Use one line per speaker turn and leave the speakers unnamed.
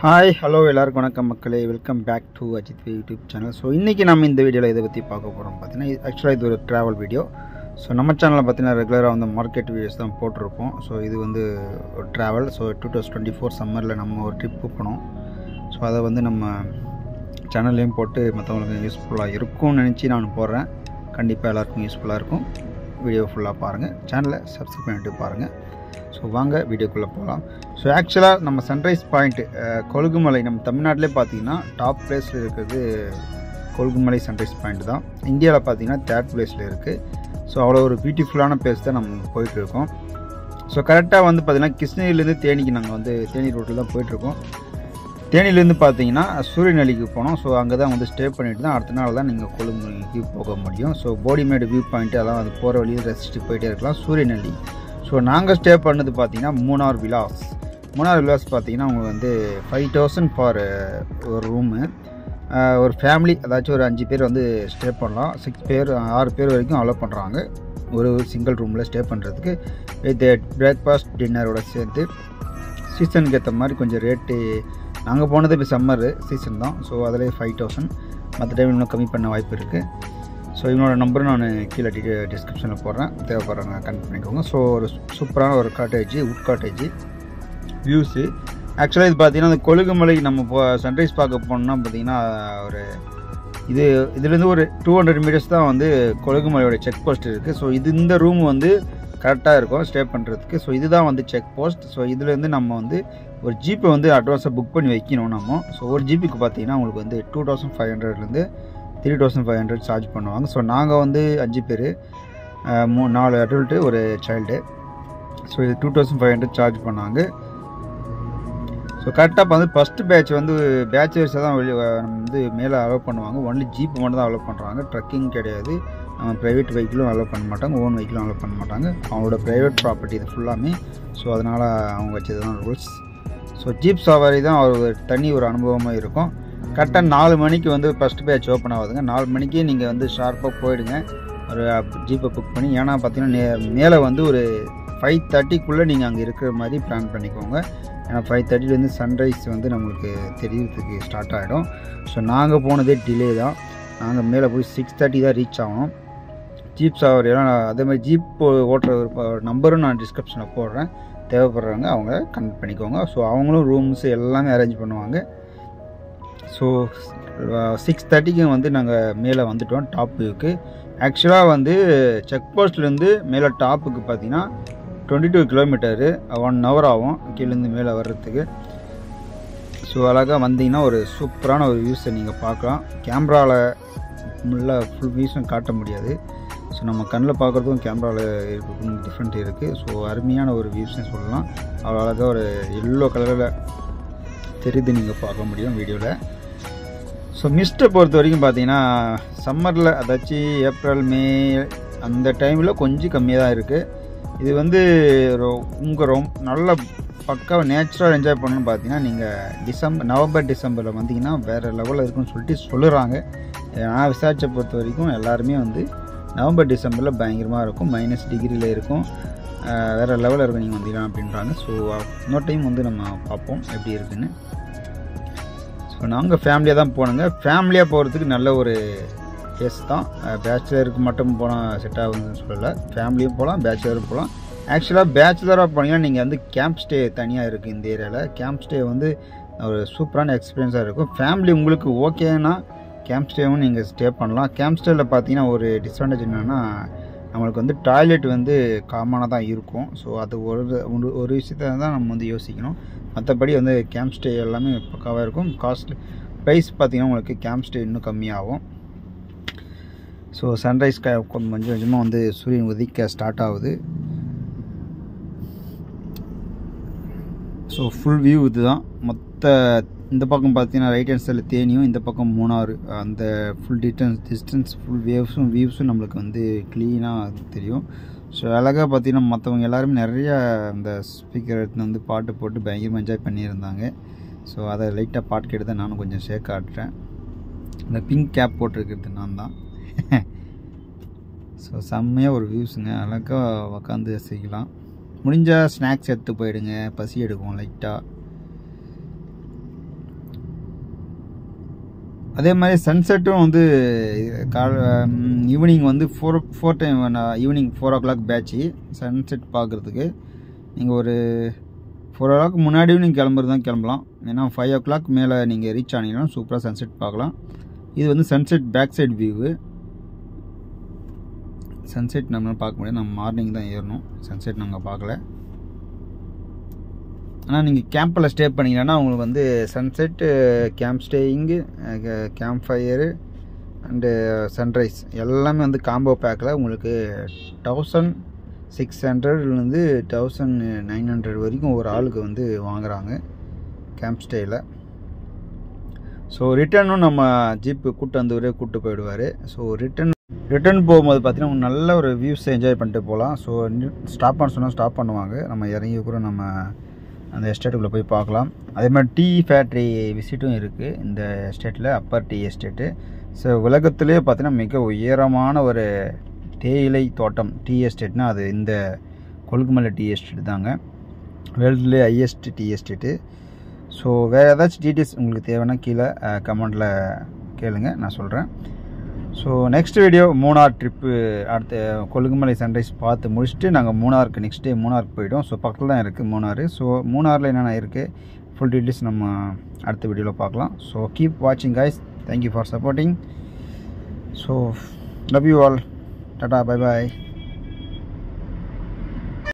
Hi hello எல்லாருக்கும் வணக்கம் மக்களே, welcome back to Ajith YouTube channel. So இன்றைக்கி நம்ம இந்த வீடியோவில் இதை பற்றி பார்க்க போகிறோம். பார்த்தீங்கன்னா ஆக்சுவலாக இது ஒரு ட்ராவல் வீடியோ. ஸோ நம்ம சேனலில் பார்த்தீங்கன்னா ரெகுலராக வந்து மார்க்கெட் வீடியோஸ் தான் போட்டிருப்போம். ஸோ இது வந்து ஒரு ட்ராவல். ஸோ 2024 சம்மரில் நம்ம ஒரு ட்ரிப்பு போனோம். ஸோ அதை வந்து நம்ம சேனல்லையும் போட்டு மற்றவங்களுக்கு யூஸ்ஃபுல்லாக இருக்கும்னு நினச்சி நான் போடுறேன். கண்டிப்பாக எல்லாருக்கும் யூஸ்ஃபுல்லாக இருக்கும். வீடியோ ஃபுல்லாக பாருங்கள், சேனலை சப்ஸ்கிரைப் பண்ணிட்டு பாருங்கள். ஸோ வாங்க வீடியோக்குள்ளே போகலாம். ஸோ ஆக்சுவலாக நம்ம சன்ரைஸ் பாயிண்ட்டு கொழுகுமலை நம்ம தமிழ்நாட்டிலே பார்த்தீங்கன்னா டாப் பிளேஸில் இருக்கிறது கொழுகுமலை சன்ரைஸ் பாயிண்ட் தான். இந்தியாவில் பார்த்தீங்கன்னா 3rd பிளேஸில் இருக்குது. ஸோ அவ்வளோ ஒரு பியூட்டிஃபுல்லான பிளேஸ் தான் நம்ம போயிட்டுருக்கோம். ஸோ கரெக்டாக வந்து பார்த்திங்கன்னா கிருஷ்ணகிரிலேருந்து தேனிக்கு நாங்கள் வந்து தேனி ரோட்டில் தான் போயிட்டுருக்கோம். தேனிலேருந்து பார்த்தீங்கன்னா சூரியநெல்லிக்கு போனோம். ஸோ அங்கே தான் வந்து ஸ்டே பண்ணிவிட்டு தான் அடுத்த நாள் தான் நீங்கள் கொழுகுமலைக்கு போக முடியும். ஸோ போடிமேடு வியூ பாயிண்ட்டு அதெல்லாம் அது போகிற வழியில் ரசிச்சுட்டு போயிட்டே இருக்கலாம். சூரியநெல்லி. ஸோ நாங்கள் ஸ்டே பண்ணது பார்த்தீங்கன்னா மூணார் விலாஸ் பார்த்தீங்கன்னா உங்களுக்கு வந்து 5000 ஃபார் ஒரு ரூமு. ஒரு ஃபேமிலி அதாச்சும் ஒரு 5 பேர் வந்து ஸ்டே பண்ணலாம். 6 பேர் வரைக்கும் அலோவ் பண்ணுறாங்க ஒரு சிங்கிள் ரூமில் ஸ்டே பண்ணுறதுக்கு. வித் பிரேக்ஃபாஸ்ட் டின்னரோட சேர்த்து சீசனுக்கு ஏற்ற மாதிரி கொஞ்சம் ரேட்டு. நாங்கள் போனது இப்போ சம்மர் சீசன் தான். ஸோ அதிலே 5000. மற்ற டைம் இன்னும் கம்மி பண்ண வாய்ப்பு இருக்குது. ஸோ இவனோட நம்பரும் நான் கீழே டிஸ்கிரிப்ஷனில் போடுறேன், தேவைப்படுறவங்க கனெக்ட் பண்ணிக்கோங்க. ஸோ ஒரு சூப்பரான ஒரு காட்டேஜ், உட் காட்டேஜ் வியூஸு. ஆக்சுவலாக இது பார்த்தீங்கன்னா அந்த கொழுகுமலை நம்ம சன்ரைஸ் பார்க்க போனோம்னா பார்த்தீங்கன்னா ஒரு இதுலேருந்து ஒரு 200 மீட்டர்ஸ் தான் வந்து கொழுகுமலையோட செக் போஸ்ட் இருக்குது. ஸோ இந்த ரூம் வந்து கரெக்டாக இருக்கும் ஸ்டே பண்ணுறதுக்கு. ஸோ இதுதான் வந்து செக் போஸ்ட். ஸோ இதுலேருந்து நம்ம வந்து ஒரு ஜீப்பை வந்து அட்வான்ஸாக புக் பண்ணி வைக்கணும் நம்ம. ஸோ ஒரு ஜீப்புக்கு பார்த்தீங்கன்னா உங்களுக்கு வந்து 2500லேருந்து 3500 சார்ஜ் பண்ணுவாங்க. ஸோ நாங்கள் வந்து 5 பேர், 4 அடல்ட்டு ஒரு சைல்டு. ஸோ இது 2500 சார்ஜ் பண்ணாங்க. ஸோ கரெக்டாக வந்து ஃபஸ்ட்டு பேட்ச் வந்து பேச்சுலர்ஸை தான் நம்ம வந்து மேலே அலோவ் பண்ணுவாங்க. ஒன்லி ஜீப் மட்டும் தான் அலோவ் பண்ணுறாங்க. ட்ரக்கிங் கிடையாது. நம்ம ப்ரைவேட் வெஹிக்கிளும் அலோவ் பண்ண மாட்டாங்க, ஓன் வெஹிக்கிளும் அலோவ் பண்ண மாட்டாங்க. அவங்களோட ப்ரைவேட் ப்ராப்பர்ட்டி இது ஃபுல்லாமே. ஸோ அதனால் அவங்க வச்சது தான் ரூல்ஸ். ஸோ ஜீப் சவாரி தான் ஒரு தனி ஒரு அனுபவமாக இருக்கும். கரெக்டாக 4 மணிக்கு வந்து ஃபஸ்ட்டு பேட்ச் ஓப்பன் ஆகுதுங்க. 4 மணிக்கே நீங்கள் வந்து ஷார்ப்பாக போயிடுங்க ஒரு ஜீப்பை புக் பண்ணி. ஏன்னா பார்த்தீங்கன்னா மேலே வந்து ஒரு 5:30க்குள்ளே நீங்கள் அங்கே இருக்கிற மாதிரி பிளான் பண்ணிக்கோங்க. ஏன்னா 5:30லேருந்து சன்ரைஸ் வந்து நம்மளுக்கு தெரியறதுக்கு ஸ்டார்ட் ஆகிடும். ஸோ நாங்கள் போனதே டிலே தான். நாங்கள் மேலே போய் 6:30 தான் ரீச் ஆகணும். ஜீப் சவாரியெல்லாம் அதே மாதிரி ஜீப் ஓட்டுற நம்பரும் நான் டிஸ்கிரிப்ஷனில் போடுறேன், தேவைப்படுறவங்க அவங்க கனெக்ட் பண்ணிக்கோங்க. ஸோ அவங்களும் ரூம்ஸ் எல்லாமே அரேஞ்ச் பண்ணுவாங்க. ஸோ 6:30க்கு வந்து நாங்கள் மேலே வந்துவிட்டோம் டாப் வியூக்கு. ஆக்சுவலாக வந்து செக் போஸ்ட்லேருந்து மேலே டாப்புக்கு பார்த்தீங்கன்னா 22 கிலோமீட்டரு, 1 hour ஆகும் கீழேருந்து மேலே வர்றதுக்கு. ஸோ அழகாக வந்தீங்கன்னா ஒரு சூப்பரான ஒரு வியூஸை நீங்கள் பார்க்கலாம். கேமராவில் ஃபுல் வியூஸும் காட்ட முடியாது. ஸோ நம்ம கண்ணில் பார்க்குறதும் கேமராவில் இருக்கிறதுக்கும் டிஃப்ரெண்ட் இருக்குது. ஸோ அருமையான ஒரு வியூஸ்னு சொல்லலாம். அவ்வளோ அழகாக ஒரு எல்லோ கலரில் தெரியுது, நீங்கள் பார்க்க முடியும் வீடியோவில். ஸோ மிஸ்ட்டை பொறுத்த வரைக்கும் பார்த்தீங்கன்னா சம்மரில் அதாச்சும் ஏப்ரல் மே அந்த டைமில் கொஞ்சம் கம்மியாக தான் இருக்குது. இது வந்து உங்கள் நல்ல பக்காவாக நேச்சுரலாக என்ஜாய் பண்ணணும்னு பார்த்தீங்கன்னா நீங்கள் நவம்பர் டிசம்பரில் வந்தீங்கன்னா வேறு லெவலில் இருக்குன்னு சொல்லிட்டு சொல்லுறாங்க. நான் விசாரிச்சை பொறுத்த வரைக்கும் எல்லாருமே வந்து நவம்பர் டிசம்பரில் பயங்கரமாக இருக்கும், -டிகிரியில் இருக்கும், வேறு லெவலில் இருக்கும் நீங்கள் வந்தீங்கன்னா அப்படின்றாங்க. ஸோ இன்னொரு டைம் வந்து நம்ம பார்ப்போம் எப்படி இருக்குன்னு. ஸோ நாங்கள் ஃபேமிலியாக தான் போனோங்க. ஃபேமிலியாக போகிறதுக்கு நல்ல ஒரு கேஸ் தான். பேச்சுலருக்கு மட்டும் போனால் செட் ஆகுதுன்னு சொல்லலை, ஃபேமிலியும் போகலாம், பேச்சுலரும் போகலாம். ஆக்சுவலாக பேச்சுலராக போனீங்கன்னா நீங்கள் வந்து கேம்ப் ஸ்டே தனியாக இருக்குது இந்த ஏரியாவில். கேம்ப் ஸ்டே வந்து ஒரு சூப்பரான எக்ஸ்பீரியன்ஸாக இருக்கும். ஃபேமிலி உங்களுக்கு ஓகேன்னா கேம்ப் ஸ்டேவும் நீங்கள் ஸ்டே பண்ணலாம். கேம்ப் ஸ்டேயில் பார்த்தீங்கன்னா ஒரு டிஸ்அட்வான்டேஜ் என்னென்னா நம்மளுக்கு வந்து டாய்லெட் வந்து காமனாக தான் இருக்கும். ஸோ அது ஒரு விஷயத்தை தான் நம்ம வந்து யோசிக்கணும். மற்றபடி வந்து கேம்ப் ஸ்டே எல்லாமே பக்காவாக இருக்கும். ப்ரைஸ் பார்த்திங்கன்னா உங்களுக்கு கேம்ப் ஸ்டே இன்னும் கம்மியாகும். ஸோ சன்ரைஸ் கொஞ்சம் கொஞ்சமாக வந்து சூரியன் உதிக்க ஸ்டார்ட் ஆகுது. ஸோ ஃபுல் வியூ இது தான். இந்த பக்கம் பார்த்தீங்கன்னா ரைட் ஹேண்ட் சைடில் தேனியும், இந்த பக்கம் மூணார். அந்த ஃபுல் டிஸ்டன்ஸ் ஃபுல் வியூஸும் நம்மளுக்கு வந்து க்ளீனாக தெரியும். ஸோ அழகாக பார்த்தீங்கன்னா மற்றவங்க எல்லாருமே நிறையா அந்த ஸ்பீக்கர் எடுத்துன்னு வந்து பாட்டு போட்டு பயங்கரமாக என்ஜாய் பண்ணியிருந்தாங்க. ஸோ அதை லைட்டாக பாட்டு கேட்டு தான் நானும் கொஞ்சம் ஷேக் ஆட்டுறேன். இந்த பிங்க் கேப் போட்டிருக்கிறது நான் தான். ஸோ செம்மையாக ஒரு வியூஸுங்க, அழகாக உக்காந்து ரசிக்கலாம். முடிஞ்சால் ஸ்நாக்ஸ் எடுத்து போயிடுங்க, பசி எடுக்கும் லைட்டாக. அதே மாதிரி சன்செட்டும் வந்து ஈவினிங் வந்து four time evening 4 o'clock batch sunset பார்க்குறதுக்கு நீங்கள் ஒரு 4 o'clock முன்னாடியும் நீங்கள் கிளம்புறது தான் கிளம்பலாம். ஏன்னா 5 o'clock மேலே நீங்கள் ரீச் ஆனீங்கன்னா சூப்பராக சன்செட் பார்க்கலாம். இது வந்து sunset back side view. Sunset நம்மளால் பார்க்க முடியாது, நம்ம மார்னிங் தான் ஏறணும். சன்செட் நாங்கள் பார்க்கல. ஆனால் நீங்கள் கேம்பில் ஸ்டே பண்ணிங்கன்னா உங்களுக்கு வந்து sunset, camp staying, camp fire and sunrise எல்லாமே வந்து காம்போ பேக்கில் உங்களுக்கு 1600 1900 வரைக்கும் ஒரு ஆளுக்கு வந்து வாங்குகிறாங்க கேம்ப் ஸ்டேயில். ஸோ ரிட்டர்னும் நம்ம ஜீப்பு கூட்டு வந்தவரே கூப்பிட்டு போயிடுவார். ஸோ ரிட்டர்ன் போகும்போது பார்த்தீங்கன்னா நல்ல ஒரு வியூஸ் என்ஜாய் பண்ணிட்டு போகலாம். ஸோ ஸ்டாப் பண்ண சொன்னால் ஸ்டாப் பண்ணுவாங்க. நம்ம இறங்கி கூட நம்ம அந்த எஸ்டேட்டுக்குள்ளே போய் பார்க்கலாம். அதே மாதிரி டீ ஃபேக்ட்ரி விசிட்டும் இருக்குது இந்த எஸ்டேட்டில், அப்பர் டீ எஸ்டேட்டு. ஸோ உலகத்திலே பார்த்தீங்கன்னா மிக உயரமான ஒரு தேயிலை தோட்டம் டீ எஸ்டேட்னால் அது இந்த கொழுக்குமலை டீ எஸ்டேட் தாங்க, வேர்ல்டுலே ஹையஸ்ட் டீ எஸ்டேட்டு. ஸோ வேறு ஏதாச்சும் டீட்டெயில்ஸ் உங்களுக்கு தேவைன்னா கீழே கமெண்டில் கேளுங்க, நான் சொல்கிறேன். So next video Munnar trip, அடுத்த கொழுக்குமலை சன்ரைஸ் பார்த்து முடிச்சுட்டு நாங்கள் மூணாருக்கு நெக்ஸ்ட் டே மூணாருக்கு போய்ட்டோம். ஸோ பக்கத்தில் தான் இருக்குது மூணார். ஸோ மூணாரில் என்னென்ன இருக்குது ஃபுல் டீட்டெயில்ஸ் நம்ம அடுத்த வீடியோவில் பார்க்கலாம். ஸோ கீப் வாட்சிங் guys, thank you for supporting. So love you all, Tata, bye bye.